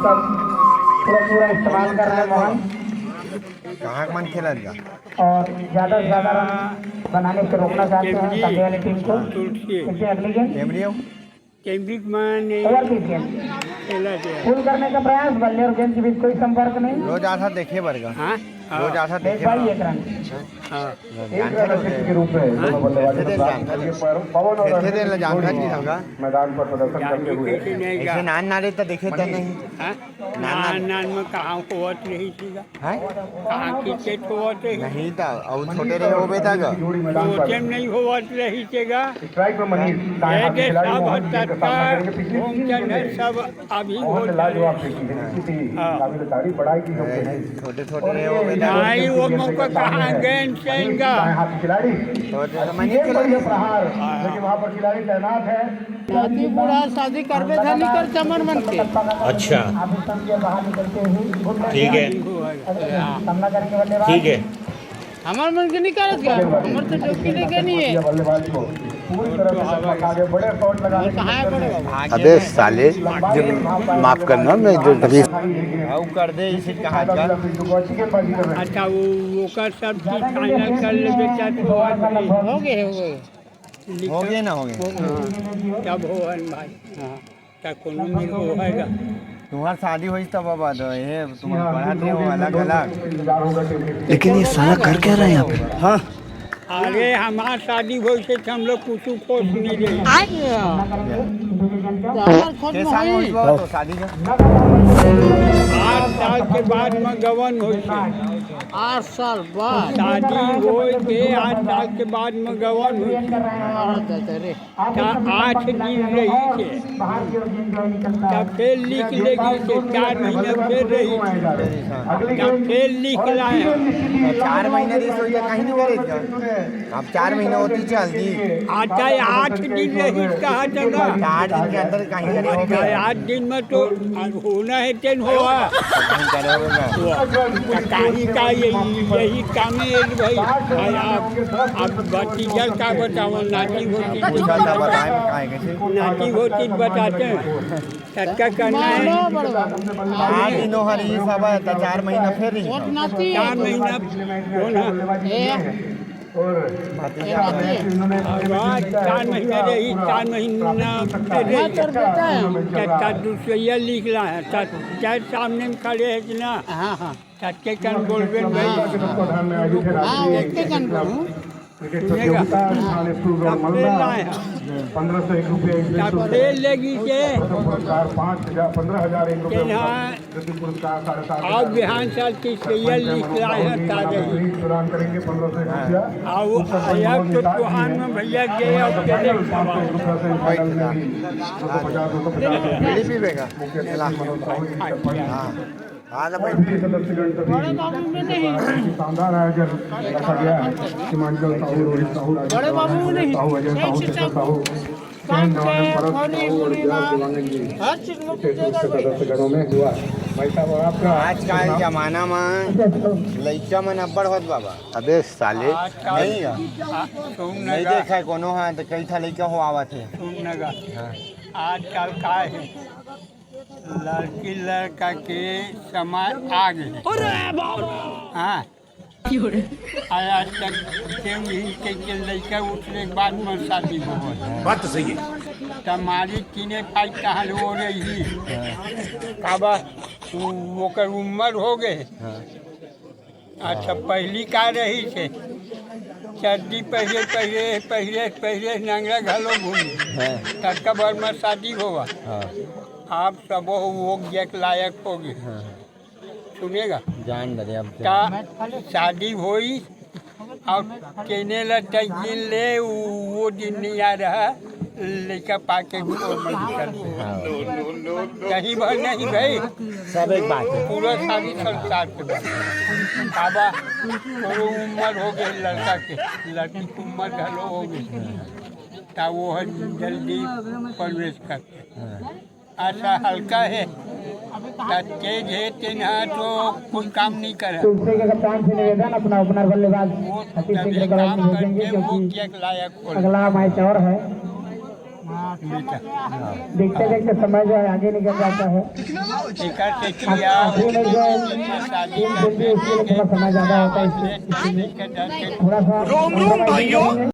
सब पूरा इस्तेमाल कर रहे हैं मोहन। कहाँ मन खेला जा और ज़्यादा से ज़्यादा रन बनाने से रोकना चाहते हैं सामने वाली टीम को। देखिए अगली गेंद कैम्ब्रिक में ओवर की गेंद फुल करने का प्रयास, बल्ले और गेंद के बीच कोई संपर्क नहीं। रोज आशा देखे बरगा रोज आशा देख देखे भाई एक रन के रूप में दोनों बल्लेबाजों ने पवन और कैसे देर जानता नहीं होगा मैदान पर प्रदर्शन करते हुए ऐसे नान नारे तो देखे तो नहीं नान में कहाँ होवत रही थीगा है कहाँ क्रिकेट होवत रही नहीं था और छोटे रहे हो बेटा का जोड़ी मैदान कोचे में नहीं होवत रही थेगा स्ट्राइक में मनीष दाएं हाथ ये खिलाड़ी सब मोहन जी का सामना करेंगे पिछली होमचंद है सब अभी हो मोहन ने लाजवाब फेंकी है निश्चित ही काबिल तारीफ बढ़ाई की योग्य है छोटे छोटे रहे हो बेटा नहीं वो मौका कहाँ गेंद सेंगा दाएं हाथ खिलाड़ी छोटे तो ये बढ़िया प्रहार लेकिन वहाँ पर खिलाड़ी तैनात है शादी बुढ़ा शादी करबे धनी कर चमन मन के अच्छा आप इस समय बाहर निकलते ही ठीक है सामना करके बल्लेबाज ठीक है हमार मन के नहीं करत क्या हमर तो जोकी लेके नहीं है बल्लेबाज को पूरी तरह से लगभग आगे बड़े शॉट लगाने की कहाँ पड़ेगा अबे साले माफ करना मैं जो तभी आओ कर दे इसे कहा जा अच्छी गेंदबाजी कर रहे हैं अच्छा वो का सब चीज फाइनल कर ले बेचा तो हो गए हो गए ना हो गए तब हो भाई हाँ क्या कोनो में होएगा तुम्हार शादी हुई तब बाबा तो ये तुम पढ़ाते हो अलग अलग इंतजार होगा टीम लेकिन ये साला कर क्या रहा है यहाँ पे? हाँ अरे हमार शादी हो से हम लोग कुछ खोज नहीं रही के साल में हुई बाबा तो शादी का 8 साल के बाद में गवन हो 8 साल बाद शादी हो के 8 साल के बाद में गवन हो रे 8 दिन रही थे तब फिर लिख लेगी से 4 महीने फिर रही थी तब फिर लिख लाए 4 महीने दी सोई कहीं नहीं करे अब 4 महीने होती चलती आता 8 दिन रही कहा चला 4 दिन के अंदर कहीं नहीं हो गए 8 दिन में तो होना है टेन हुआ कहीं करे होगा कहीं का यही काम है भाई अब भतीजा का बताओ नाती होती पूछा था बताएं काहे कैसे नाती होती बताते हैं सबका करना है 8 दिनों हर ये सब है तो 4 महीना फिर नहीं छोट नाती 4 महीना कौन है और भतीजा अब आज 4 महीने रही 4 महीना फिर रही कर बेटा है क्या दूसरा लिख रहा है क्या सामने में खड़े है कि ना हाँ हाँ सबके कन बोलबे भाई को ध्यान में आयोजित है हाँ देखते कन करूँ क्रिकेट प्रतियोगिता स्थानीय स्कूल ग्राउंड मालदा 1501 रुपये तब फिर लगी के पुरस्कार 15,000 1 रुपये यहाँ प्रति पुरस्कार 7,500 अब बिहान साल की सैया लिख रहा है ताज़ा ही प्रदान करेंगे 1501 रुपया अब तो चौहान में भैया गए और चले बीड़ी पीवेगा हाँ हाँ ना भाई बड़े बाबू में नहीं शानदार आयोजन रखा गया है सीमांचल साहू रोहित साहू बड़े बाबू में नहीं साहू अजय साहू शेखर साहू काम के फौरी पूर्णिमा हर चीज में पूछेगा भाई सदस्यगणों में हुआ भाई साहब और आपका आज का जमाना में लड़का में नब्बड़ होत बाबा अबे साले नहीं है नहीं देखा है कोनो हाँ तो कई था लड़का हो आवा थे आजकल का है लड़की लड़का के समय आ गए हाँ आज तक के लड़का उठने के बाद में शादी हो बात तो सही है तुम्हारी तीने पाई कहाँ हो रही कब ओकर उम्र हो गए अच्छा पहली का रही से सर्दी पहले नंगरा घलो घूमी तब भर में शादी होगा आप सब वो एक लायक हो गए सुनेगा जान दे अब का शादी हुई और केने लगिन ले वो दिन नहीं आ रहा लेकर पाके कहीं भर नहीं भाई सब एक बात है पूरा शादी संसार के बाद बाबा थोड़ी उम्र हो गई लड़का के लड़की की उम्र घलो हो गई ता वो है जल्दी प्रवेश करते ऐसा हल्का है तेज है तेना तो कोई काम नहीं करे तुलसी के कप्तान से निवेदन अपना ओपनर बल्लेबाज वो हसीब सिंह तभी के ग्राउंड काम में भेजेंगे करके वो क्योंकि क्या लायक हो अगला मैच और है देखते देखते समय जो है आगे निकल जाता है। आखिरी में जो है टीम खेलती है, इसके लिए थोड़ा समय ज़्यादा होता है। थोड़ा सा